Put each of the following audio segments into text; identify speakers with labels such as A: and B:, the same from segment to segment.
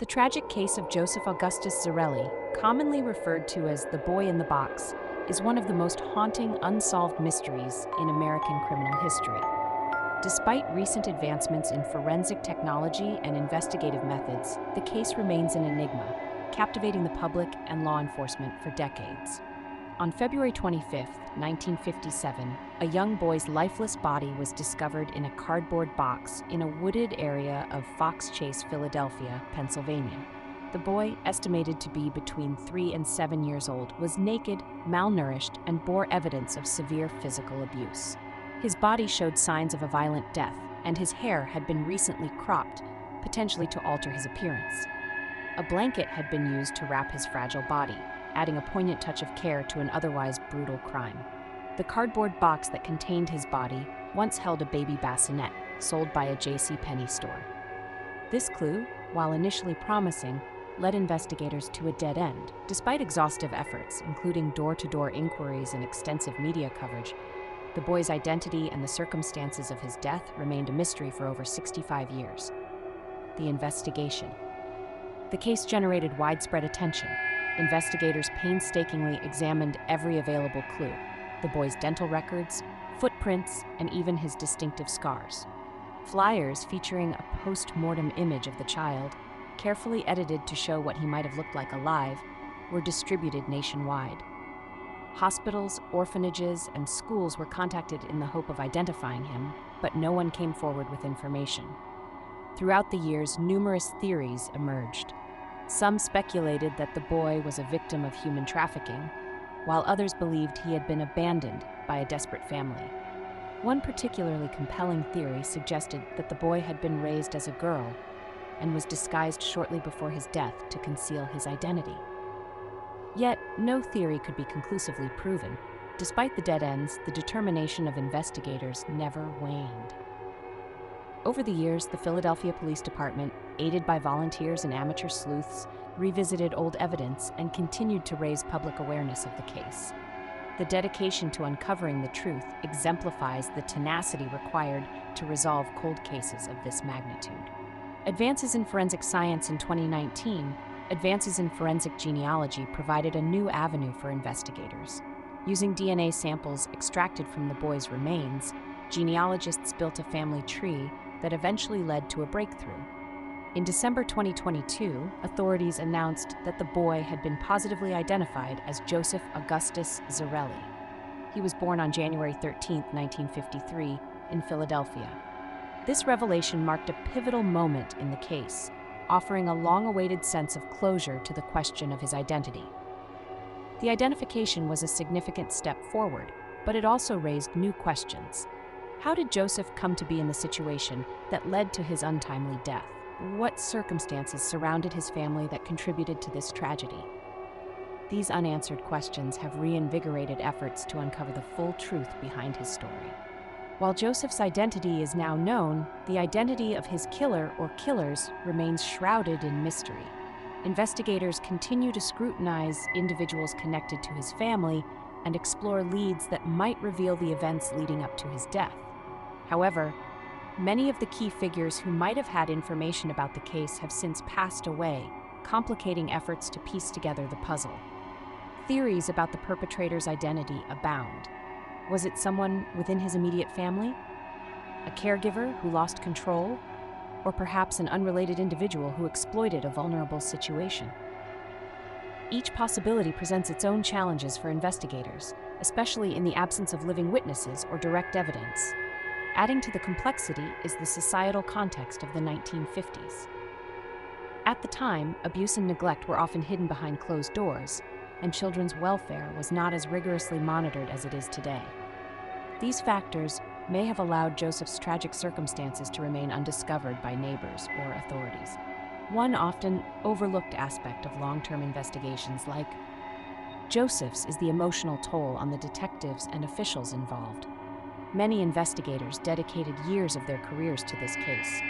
A: The tragic case of Joseph Augustus Zarelli, commonly referred to as the boy in the box, is one of the most haunting unsolved mysteries in American criminal history. Despite recent advancements in forensic technology and investigative methods, the case remains an enigma, captivating the public and law enforcement for decades. On February 25, 1957, a young boy's lifeless body was discovered in a cardboard box in a wooded area of Fox Chase, Philadelphia, Pennsylvania. The boy, estimated to be between 3 and 7 years old, was naked, malnourished, and bore evidence of severe physical abuse. His body showed signs of a violent death, and his hair had been recently cropped, potentially to alter his appearance. A blanket had been used to wrap his fragile body, adding a poignant touch of care to an otherwise brutal crime. The cardboard box that contained his body once held a baby bassinet, sold by a JCPenney store. This clue, while initially promising, led investigators to a dead end. Despite exhaustive efforts, including door-to-door inquiries and extensive media coverage, the boy's identity and the circumstances of his death remained a mystery for over 65 years. The investigation. The case generated widespread attention. Investigators painstakingly examined every available clue: the boy's dental records, footprints, and even his distinctive scars. Flyers featuring a post-mortem image of the child, carefully edited to show what he might have looked like alive, were distributed nationwide. Hospitals, orphanages, and schools were contacted in the hope of identifying him, but no one came forward with information. Throughout the years, numerous theories emerged. Some speculated that the boy was a victim of human trafficking, while others believed he had been abandoned by a desperate family. One particularly compelling theory suggested that the boy had been raised as a girl and was disguised shortly before his death to conceal his identity. Yet, no theory could be conclusively proven. Despite the dead ends, the determination of investigators never waned. Over the years, the Philadelphia Police Department, aided by volunteers and amateur sleuths, revisited old evidence and continued to raise public awareness of the case. The dedication to uncovering the truth exemplifies the tenacity required to resolve cold cases of this magnitude. Advances in forensic science in 2019, advances in forensic genealogy provided a new avenue for investigators. Using DNA samples extracted from the boy's remains, genealogists built a family tree that eventually led to a breakthrough. In December 2022, authorities announced that the boy had been positively identified as Joseph Augustus Zarelli. He was born on January 13, 1953, in Philadelphia. This revelation marked a pivotal moment in the case, offering a long-awaited sense of closure to the question of his identity. The identification was a significant step forward, but it also raised new questions. How did Joseph come to be in the situation that led to his untimely death? What circumstances surrounded his family that contributed to this tragedy? These unanswered questions have reinvigorated efforts to uncover the full truth behind his story. While Joseph's identity is now known, the identity of his killer or killers remains shrouded in mystery. Investigators continue to scrutinize individuals connected to his family and explore leads that might reveal the events leading up to his death. However, many of the key figures who might have had information about the case have since passed away, complicating efforts to piece together the puzzle. Theories about the perpetrator's identity abound. Was it someone within his immediate family? A caregiver who lost control? Or perhaps an unrelated individual who exploited a vulnerable situation? Each possibility presents its own challenges for investigators, especially in the absence of living witnesses or direct evidence. Adding to the complexity is the societal context of the 1950s. At the time, abuse and neglect were often hidden behind closed doors, and children's welfare was not as rigorously monitored as it is today. These factors may have allowed Joseph's tragic circumstances to remain undiscovered by neighbors or authorities. One often overlooked aspect of long-term investigations like Joseph's is the emotional toll on the detectives and officials involved. Many investigators dedicated years of their careers to this case,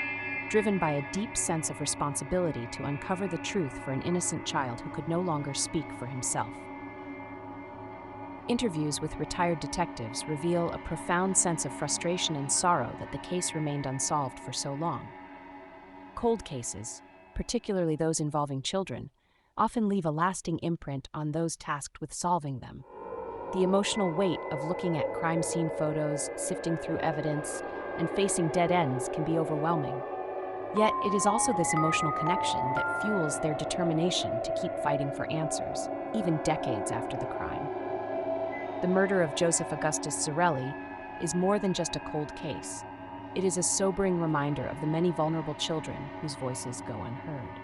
A: driven by a deep sense of responsibility to uncover the truth for an innocent child who could no longer speak for himself. Interviews with retired detectives reveal a profound sense of frustration and sorrow that the case remained unsolved for so long. Cold cases, particularly those involving children, often leave a lasting imprint on those tasked with solving them. The emotional weight of looking at crime scene photos, sifting through evidence, and facing dead ends can be overwhelming. Yet, it is also this emotional connection that fuels their determination to keep fighting for answers, even decades after the crime. The murder of Joseph Augustus Zarelli is more than just a cold case. It is a sobering reminder of the many vulnerable children whose voices go unheard.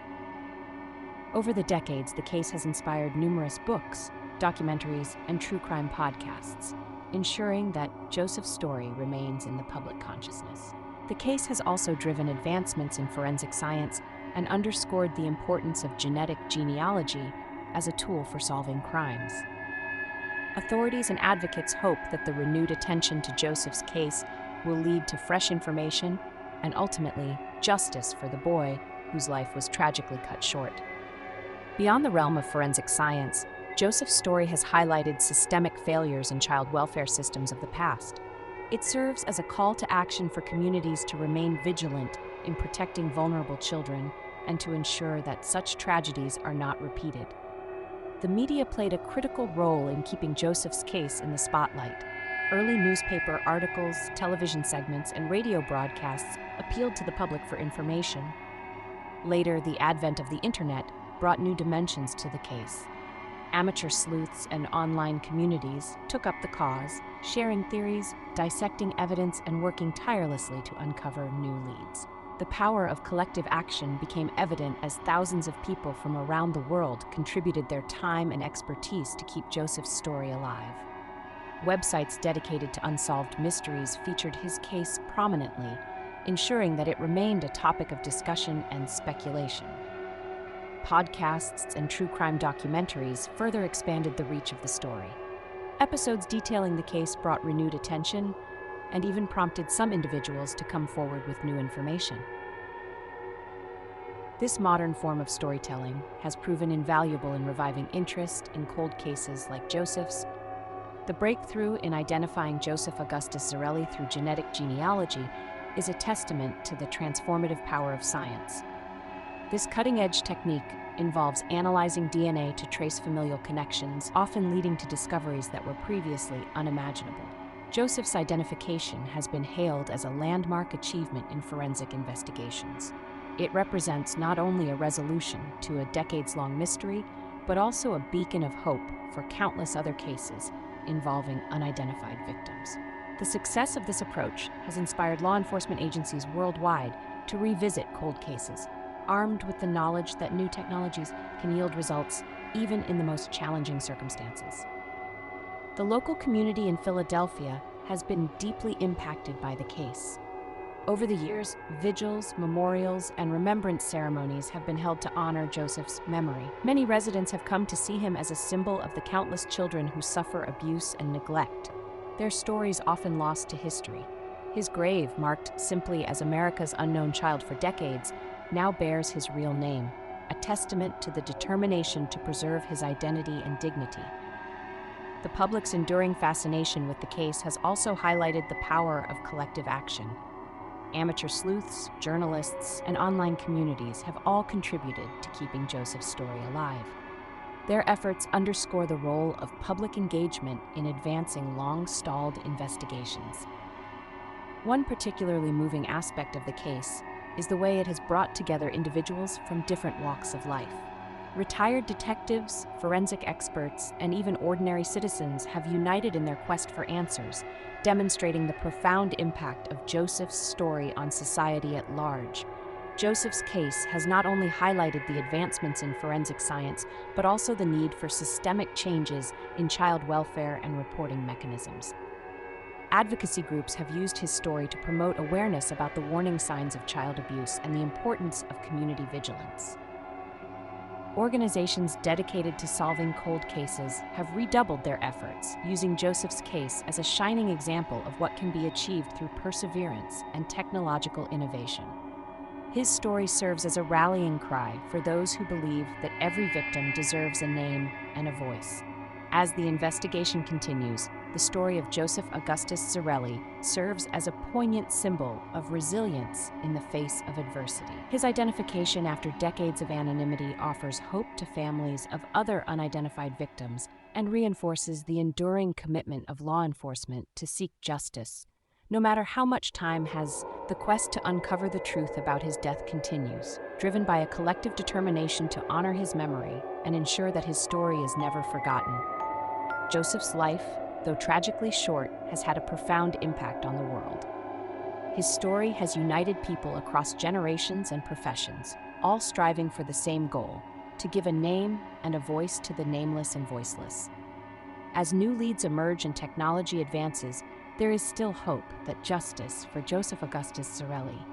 A: Over the decades, the case has inspired numerous books, documentaries, and true crime podcasts, ensuring that Joseph's story remains in the public consciousness. The case has also driven advancements in forensic science and underscored the importance of genetic genealogy as a tool for solving crimes. Authorities and advocates hope that the renewed attention to Joseph's case will lead to fresh information and ultimately justice for the boy whose life was tragically cut short. Beyond the realm of forensic science, Joseph's story has highlighted systemic failures in child welfare systems of the past. It serves as a call to action for communities to remain vigilant in protecting vulnerable children and to ensure that such tragedies are not repeated. The media played a critical role in keeping Joseph's case in the spotlight. Early newspaper articles, television segments, and radio broadcasts appealed to the public for information. Later, the advent of the internet brought new dimensions to the case. Amateur sleuths and online communities took up the cause, sharing theories, dissecting evidence, and working tirelessly to uncover new leads. The power of collective action became evident as thousands of people from around the world contributed their time and expertise to keep Joseph's story alive. Websites dedicated to unsolved mysteries featured his case prominently, ensuring that it remained a topic of discussion and speculation. Podcasts and true crime documentaries further expanded the reach of the story. Episodes detailing the case brought renewed attention and even prompted some individuals to come forward with new information. This modern form of storytelling has proven invaluable in reviving interest in cold cases like Joseph's. The breakthrough in identifying Joseph Augustus Zarelli through genetic genealogy is a testament to the transformative power of science. This cutting-edge technique involves analyzing DNA to trace familial connections, often leading to discoveries that were previously unimaginable. Joseph's identification has been hailed as a landmark achievement in forensic investigations. It represents not only a resolution to a decades-long mystery, but also a beacon of hope for countless other cases involving unidentified victims. The success of this approach has inspired law enforcement agencies worldwide to revisit cold cases, armed with the knowledge that new technologies can yield results even in the most challenging circumstances. The local community in Philadelphia has been deeply impacted by the case. Over the years, vigils, memorials, and remembrance ceremonies have been held to honor Joseph's memory. Many residents have come to see him as a symbol of the countless children who suffer abuse and neglect, their stories often lost to history. His grave, marked simply as America's unknown child for decades, now bears his real name, a testament to the determination to preserve his identity and dignity. The public's enduring fascination with the case has also highlighted the power of collective action. Amateur sleuths, journalists, and online communities have all contributed to keeping Joseph's story alive. Their efforts underscore the role of public engagement in advancing long-stalled investigations. One particularly moving aspect of the case is the way it has brought together individuals from different walks of life. Retired detectives, forensic experts, and even ordinary citizens have united in their quest for answers, demonstrating the profound impact of Joseph's story on society at large. Joseph's case has not only highlighted the advancements in forensic science, but also the need for systemic changes in child welfare and reporting mechanisms. Advocacy groups have used his story to promote awareness about the warning signs of child abuse and the importance of community vigilance. Organizations dedicated to solving cold cases have redoubled their efforts, using Joseph's case as a shining example of what can be achieved through perseverance and technological innovation. His story serves as a rallying cry for those who believe that every victim deserves a name and a voice. As the investigation continues, the the story of Joseph Augustus Zarelli serves as a poignant symbol of resilience in the face of adversity. His identification after decades of anonymity offers hope to families of other unidentified victims and reinforces the enduring commitment of law enforcement to seek justice. No matter how much time has, the quest to uncover the truth about his death continues, driven by a collective determination to honor his memory and ensure that his story is never forgotten. Joseph's life, though tragically short, has had a profound impact on the world. His story has united people across generations and professions, all striving for the same goal: to give a name and a voice to the nameless and voiceless. As new leads emerge and technology advances, there is still hope that justice for Joseph Augustus Zarelli